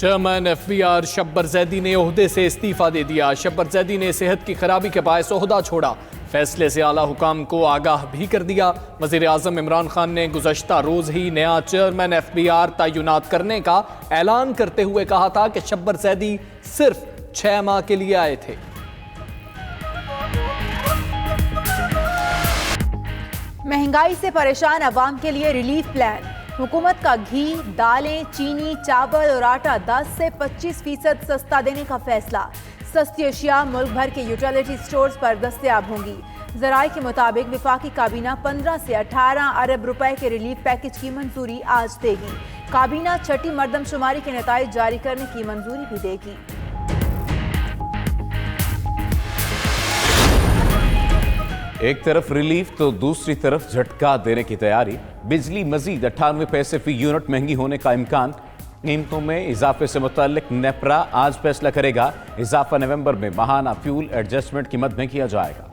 Chairman FBR Shabbar Zaidi ने ओहदे से इस्तीफा दे दिया। शब्बर जैदी ने सेहत की खराबी के बायस ओहदा छोड़ा। फैसले से आला हुकाम को आगाह भी कर दिया। वजीर आजम इमरान खान ने गुज़श्ता रोज ही नया चेयरमैन एफबीआर तैनात करने का ऐलान करते हुए कहा था कि शब्बर जैदी सिर्फ 6 माह के लिए आए थे। महंगाई से परेशान अवाम के लिए रिलीफ प्लान। हुकूमत का घी, दालें, चीनी, चावल और आटा 10 से 25% सस्ता देने का फैसला। सस्ती अशिया मुल्क भर के यूटिलिटी स्टोर्स पर दस्तयाब होंगी। ज़राए के मुताबिक विफाकी काबीना 15 से 18 अरब रुपए के रिलीफ पैकेज की मंजूरी आज देगी। काबीना छठी मरदमशुमारी के नताइज जारी करने की मंजूरी भी देगी। एक तरफ रिलीफ तो दूसरी तरफ झटका देने की तैयारी। बिजली मजीद 98 पैसे फी यूनिट महंगी होने का इम्कान। कीमतों में इजाफे से मुताल्लिक नेपरा आज फैसला करेगा। इजाफा नवंबर में माहाना फ्यूल एडजस्टमेंट की मद में किया जाएगा।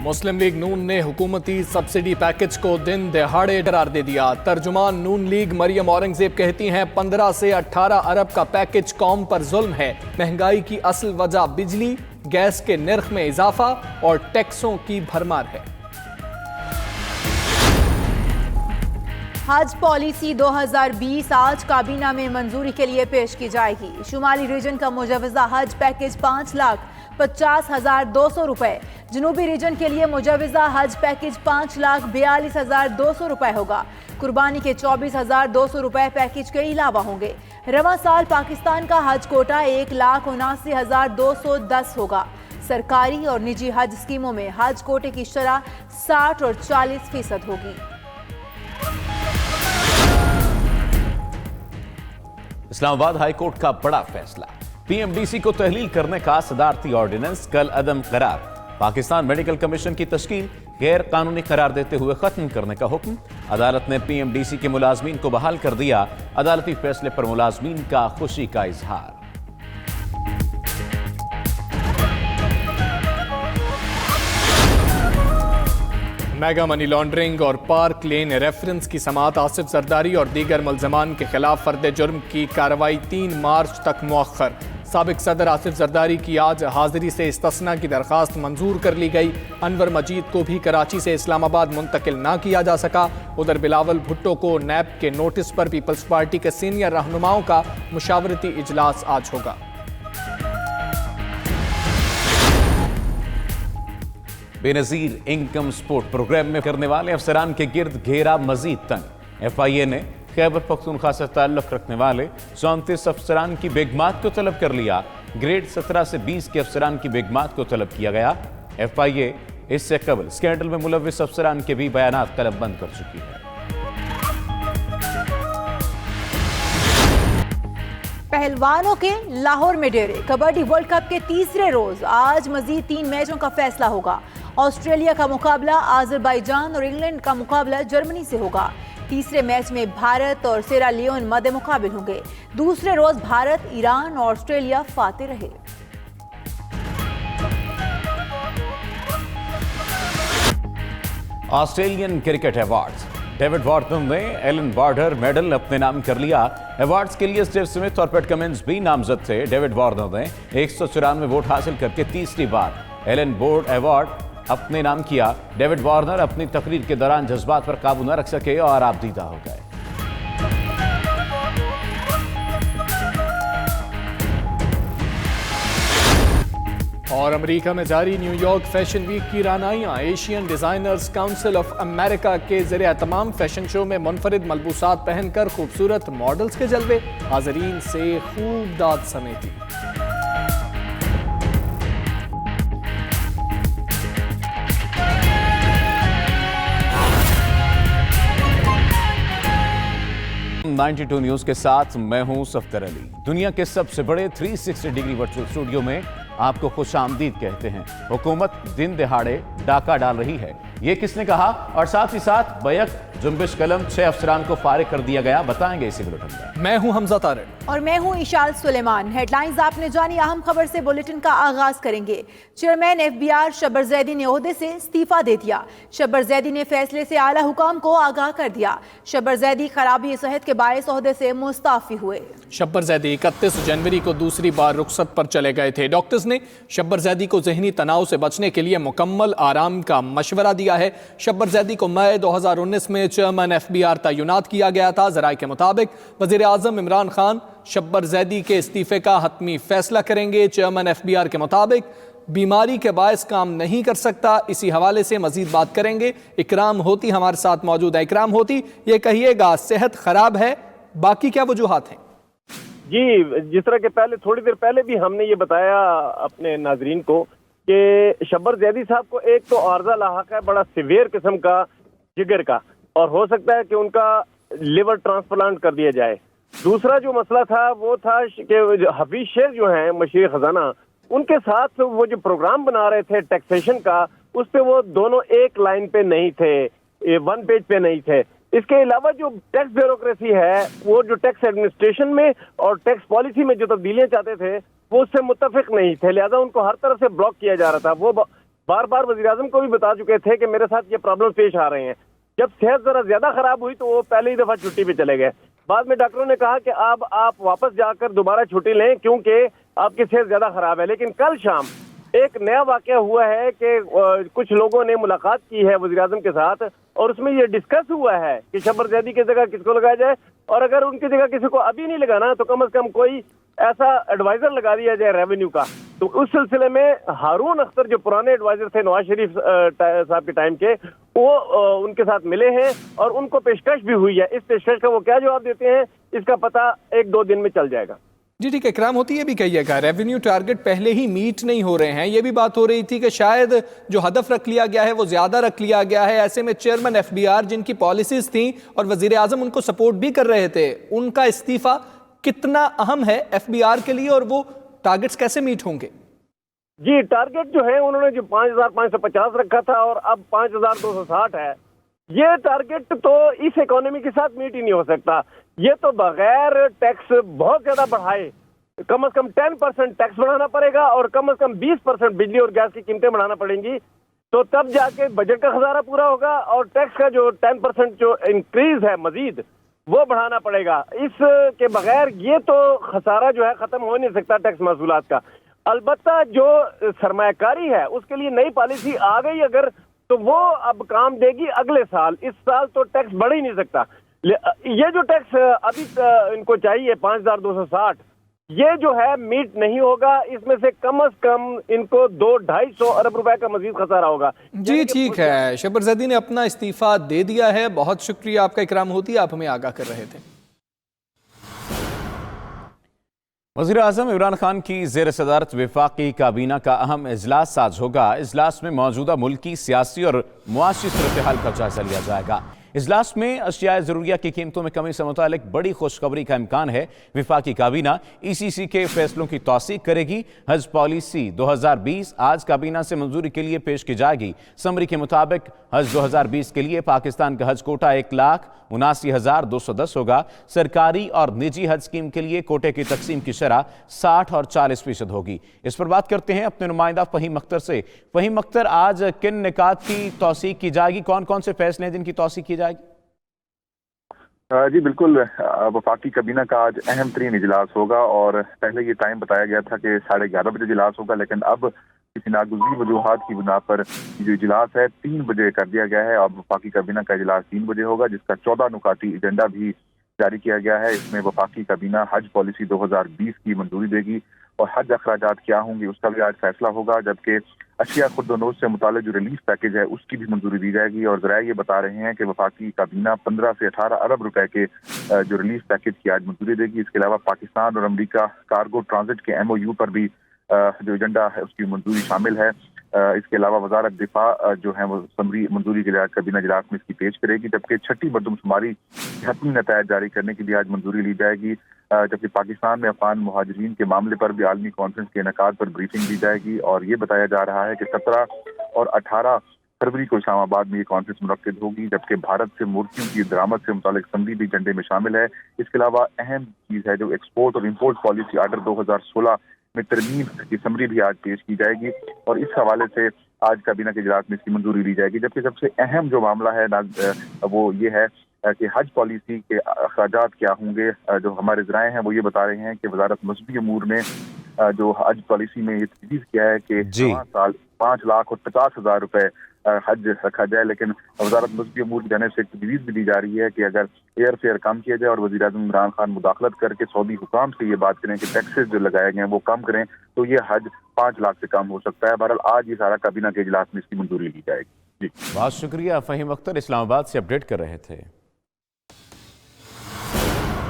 मुस्लिम लीग नून ने हुकूमती सब्सिडी पैकेज को दिन दहाड़े करार दे दिया। तर्जुमान नून लीग मरियम औरंगजेब कहती हैं 15 से 18 अरब का पैकेज कौम पर जुल्म है। महंगाई की असल वजह बिजली, गैस के निर्ख में इजाफा और टैक्सों की भरमार है। हज पॉलिसी 2020 आज काबीना में मंजूरी के लिए पेश की जाएगी। शुमाली रीजन का मुजवजा हज पैकेज 5,50,200 रुपए। जनूबी रीजन के लिए मुजवजा हज पैकेज 5,42,200 रुपए होगा। कुर्बानी के 24,200 रुपए पैकेज के अलावा होंगे। रवा साल पाकिस्तान का हज कोटा 1,79,210 होगा। सरकारी और निजी हज स्कीमों में हज कोटे की शरह 60 और 40% होगी। इस्लामाबाद हाईकोर्ट का बड़ा फैसला। पीएमडीसी को तहलील करने का सदारती ऑर्डिनेंस कल अदम करार। पाकिस्तान मेडिकल कमीशन की तश्कील गैर कानूनी करार देते हुए खत्म करने का हुक्म। अदालत ने पीएमडीसी के मुलाजमीन को बहाल कर दिया। अदालती फैसले पर मुलाजमीन का खुशी का इजहार। मेगा मनी लॉन्ड्रिंग और पार्क लेन रेफरेंस की समाअत आसिफ जरदारी और दीगर मुल्जमान के खिलाफ फर्द जुर्म की कार्रवाई 3 मार्च तक मुअख्खर। साबिक सदर आसिफ जरदारी की आज हाजिरी से इस्तिस्ना की दरखास्त मंजूर कर ली गई। अनवर मजीद को भी कराची से इस्लामाबाद मुंतकिल ना किया जा सका। उधर बिलावल भुट्टो को नैब के नोटिस पर पीपल्स पार्टी के सीनियर रहनुमाओं का मुशावरती इजलास आज होगा। बेनजीर इनकम सपोर्ट प्रोग्राम में करने वाले अफसरान के गिर्द घेरा मजीद तंग। एफआईए ने खैबर पख्तूनख्वा से ताल्लुक रखने वाले 34 अफसरान की बेगमात को तलब कर लिया। ग्रेड 17 से 20 के अफसरान की बेगमात को तलब किया गया। एफआईए इससे कबल स्कैंडल में मुलविस अफसरान के भी बयानात कलमबंद कर चुकी है। पहलवानों के लाहौर में डेरे। कबड्डी वर्ल्ड कप के तीसरे रोज आज मजीद 3 मैचों का फैसला होगा। ऑस्ट्रेलिया का मुकाबला अजरबैजान और इंग्लैंड का मुकाबला जर्मनी से होगा। तीसरे मैच में भारत और सेरा लियोन मद्दे मुकाबिल होंगे। दूसरे रोज भारत, ईरान और ऑस्ट्रेलिया फाते रहे। Australian cricket awards. David Warner ने एलन बॉर्डर मेडल अपने नाम कर लिया। अवार्ड्स के लिए स्टीव स्मिथ और पैट कमिंस भी नामजद थे। डेविड वार्नर ने 194 वोट हासिल करके तीसरी बार एलन बोर्ड अवार्ड अपने नाम किया। डेविड वार्नर अपनी तकरीर के दौरान जज्बात पर काबू न रख सके और आपदीदा हो गए। और अमेरिका में जारी न्यूयॉर्क फैशन वीक की रानाइयाँ। Asian designers council of America के ज़रिए तमाम फैशन शो में मुनफरिद मलबूसात पहनकर खूबसूरत मॉडल्स के जलवे। हाज़रीन से खूब दाद समेटी। .92 न्यूज के साथ मैं हूं सफ्तर अली। दुनिया के सबसे बड़े 360 डिग्री वर्चुअल स्टूडियो में आपको खुश आमदीद कहते हैं। हुकूमत दिन दिहाड़े डाका डाल रही है। ये किसने कहा और साथ ही साथ बैक जुम्बिश कलम 6 अफसरान को फारिग कर दिया गया, बताएंगे इसी बुलेटिन में। मैं हूं हमजा तारिक और मैं हूं इशाल सुलेमान। हेडलाइंस आपने जानी, अहम खबर से बुलेटिन का आगाज करेंगे। चेयरमैन एफबीआर शब्बर जैदी ने ओहदे से इस्तीफा दे दिया। शब्बर जैदी ने फैसले से आला हुकाम को आगाह कर दिया। शब्बर जैदी खराबी सेहत के बायस ओहदे से मुस्ताफी हुए। शब्बर जैदी 31 जनवरी को दूसरी बार रुखसत पर चले गए थे। डॉक्टर्स ने शब्बर जैदी को ज़हनी तनाव से बचने के लिए मुकम्मल आराम का मशवरा दिया है। शब्बर जैदी को मई 2019 में चेयरमैन एफबीआर तैनात किया गया था। ज़राए के मुताबिक वज़ीर आज़म इमरान खान शब्बर जैदी के इस्तीफे का हतमी फैसला करेंगे। चेयरमैन एफबीआर के मुताबिक बीमारी के बायस काम नहीं कर सकता। इसी हवाले से मजीद बात करेंगे। इकराम होती हमारे साथ मौजूद है। इकराम होती, ये कहिएगा सेहत खराब है, बाकी क्या वजूहात हैं? जी, जिस तरह के पहले थोड़ी देर पहले भी हमने ये बताया अपने नाजरीन को कि शब्बर जैदी साहब को एक तो आर्जा लाहक है बड़ा सिवियर किस्म का जिगर का, और हो सकता है कि उनका लिवर ट्रांसप्लांट कर दिया जाए। दूसरा जो मसला था वो था कि हफीज शेख जो हैं मशीर खजाना, उनके साथ वो जो प्रोग्राम बना रहे थे टैक्सेशन का, उस पे वो दोनों एक लाइन पे नहीं थे, वन पेज पे नहीं थे। इसके अलावा जो टैक्स ब्यूरोक्रेसी है, वो जो टैक्स एडमिनिस्ट्रेशन में और टैक्स पॉलिसी में जो तब्दीलियां चाहते थे वो उससे मुत्तफिक नहीं थे, लिहाजा उनको हर तरफ से ब्लॉक किया जा रहा था। वो बार बार वज़ीर आज़म को भी बता चुके थे कि मेरे साथ ये प्रॉब्लम पेश आ रहे हैं। जब सेहत जरा ज्यादा खराब हुई तो वो पहली दफा छुट्टी पे चले गए। बाद में डॉक्टरों ने कहा कि अब आप वापस जाकर दोबारा छुट्टी लें क्योंकि आपकी सेहत ज्यादा खराब है। लेकिन कल शाम एक नया वाकया हुआ है कि कुछ लोगों ने मुलाकात की है वज़ीर आज़म के साथ, और उसमें ये डिस्कस हुआ है कि शब्बर जैदी की जगह किसको लगाया जाए, और अगर उनकी जगह किसी को अभी नहीं लगाना तो कम से कम कोई ऐसा एडवाइजर लगा दिया जाए रेवेन्यू का। तो उस सिलसिले में हारून अख्तर जो पुराने एडवाइजर थे नवाज शरीफ साहब के टाइम के, वो उनके साथ मिले हैं और उनको पेशकश भी हुई है। इस पेशकश का वो क्या जवाब देते हैं इसका पता 1-2 दिन में चल जाएगा। जी ठीक है, इकराम होती है भी कहिएगा रेवेन्यू टारगेट पहले ही मीट नहीं हो रहे हैं। ये भी बात हो रही थी कि शायद जो हदफ रख लिया गया है वो ज्यादा रख लिया गया है। ऐसे में चेयरमैन एफबीआर जिनकी पॉलिसीज थी और वजीर आजम उनको सपोर्ट भी कर रहे थे, उनका इस्तीफा कितना अहम है एफबीआर के लिए और वो टारगेट्स कैसे मीट होंगे? जी, टारगेट जो है उन्होंने जो 5550 रखा था और अब 5260 है, ये टारगेट तो इस इकोनॉमी के साथ मीट ही नहीं हो सकता। ये तो बगैर टैक्स बहुत ज्यादा बढ़ाए कम से कम 10% टैक्स बढ़ाना पड़ेगा और कम से कम 20% बिजली और गैस की कीमतें बढ़ाना पड़ेंगी, तो तब जाके बजट का खजाना पूरा होगा। और टैक्स का जो 10% जो इंक्रीज है मजीद वो बढ़ाना पड़ेगा। इसके बगैर ये तो खसारा जो है खत्म हो नहीं सकता टैक्स महसूलात का। अलबत्ता जो सरमायाकारी है उसके लिए नई पॉलिसी आ गई अगर, तो वो अब काम देगी अगले साल। इस साल तो टैक्स बढ़ ही नहीं सकता। ये जो टैक्स अभी इनको चाहिए 5260, ये जो है मीट नहीं होगा। इसमें से कम इनको 200-250 अरब रुपए का मजीद खसारा होगा। जी ठीक है, शब्बर जैदी ने अपना इस्तीफा दे दिया है। बहुत शुक्रिया आपका इकराम होती, आप हमें आगाह कर रहे थे। वज़ीर आज़म इमरान खान की ज़ेर सदारत वफाकी काबीना का अहम इजलास आज होगा। इजलास में मौजूदा मुल्की सियासी और मुआशी सूरत हाल का जायजा लिया जाएगा। इजलास में अशियाए ज़रूरिया की कीमतों में कमी से मुतालिक बड़ी खुशखबरी का इम्कान है। वफाकी काबीना ECC के फैसलों की तौसीक करेगी। हज पॉलिसी 2020 आज काबीना से मंजूरी के लिए पेश की जाएगी। समरी के मुताबिक हज 2020 के लिए पाकिस्तान का हज कोटा 1,79,210 होगा। सरकारी और निजी हज स्कीम के लिए कोटे की तकसीम की शरह 60 और 40% होगी। इस पर बात करते हैं अपने नुमाइंदा फ़हीम अख्तर से। फ़हीम अख्तर, आज किन निकात की तौसीक की जाएगी, कौन कौन से फैसले हैं जिनकी तौसीक की जाएगी? जी बिल्कुल, वफाकी काबीना का आज अहम तरीन इजलास होगा और पहले ये टाइम बताया गया था कि 11:30 बजे इजलास होगा, लेकिन अब किसी नागुज़ीर वजूहात की बुना पर जो इजलास है 3 बजे कर दिया गया है। अब वफाकी काबीना का इजलास 3 बजे होगा, जिसका 14 नुकाती एजेंडा भी जारी किया गया है। इसमें वफाकी काबीना हज पॉलिसी 2020 की मंजूरी देगी और हज अखराजात क्या होंगे उसका भी आज फैसला होगा, जबकि अशिया खुर्दनोश से मुताल्लिक जो रिलीफ पैकेज है उसकी भी मंजूरी दी जाएगी। और ज़राए ये बता रहे हैं कि वफाकी काबीना 15 से 18 अरब रुपए के जो रिलीफ पैकेज की आज मंजूरी देगी। इसके अलावा पाकिस्तान और अमेरिका कार्गो ट्रांजिट के MOU पर भी जो एजेंडा है उसकी मंजूरी शामिल है। इसके अलावा वजारत दिफा जो है वो समरी मंजूरी के लिए काबीना इजलास में इसकी पेश करेगी, जबकि छठी मरदमशुमारी हतमी नतायज जारी करने की भी आज मंजूरी ली जाएगी। जबकि पाकिस्तान में अफगान मुहाजिरीन के मामले पर भी आलमी कॉन्फ्रेंस के इनेकाद पर ब्रीफिंग दी जाएगी। और ये बताया जा रहा है कि 17 और 18 फरवरी को इस्लामाबाद में ये कॉन्फ्रेंस मुनक्किद होगी, जबकि भारत से मूर्तियों की दरामद से मुतालिक संधि भी एजेंडे में शामिल है। इसके अलावा अहम चीज है जो एक्सपोर्ट और इम्पोर्ट पॉलिसी आर्डर 2016 में तरमीम की समरी भी आज पेश की जाएगी और इस हवाले से आज काबीना के इजलास में इसकी मंजूरी ली जाएगी। जबकि सबसे अहम जो मामला है वो ये है कि हज पॉलिसी के अखराजात क्या होंगे। जो हमारे ज़राए हैं वो ये बता रहे हैं कि वजारत मजहबी अमूर ने जो हज पॉलिसी में ये तजवीज़ किया है कि साल 5,50,000 रुपए हज रखा जाए, लेकिन वजारत मजहबी अमूर की जानिब से एक तजवीज़ भी दी जा रही है कि अगर एयर फेयर कम किया जाए और वज़ीर आज़म इमरान खान मुदाखलत करके सऊदी हुकाम से ये बात करें कि टैक्सेस जो लगाए गए हैं वो कम करें तो ये हज 5 लाख से कम हो सकता है। बहरहाल आज ये सारा काबीना के इजलास में इसकी मंजूरी ली जाएगी। जी बहुत शुक्रिया। फ़हीम अख्तर इस्लामाबाद से अपडेट कर रहे थे।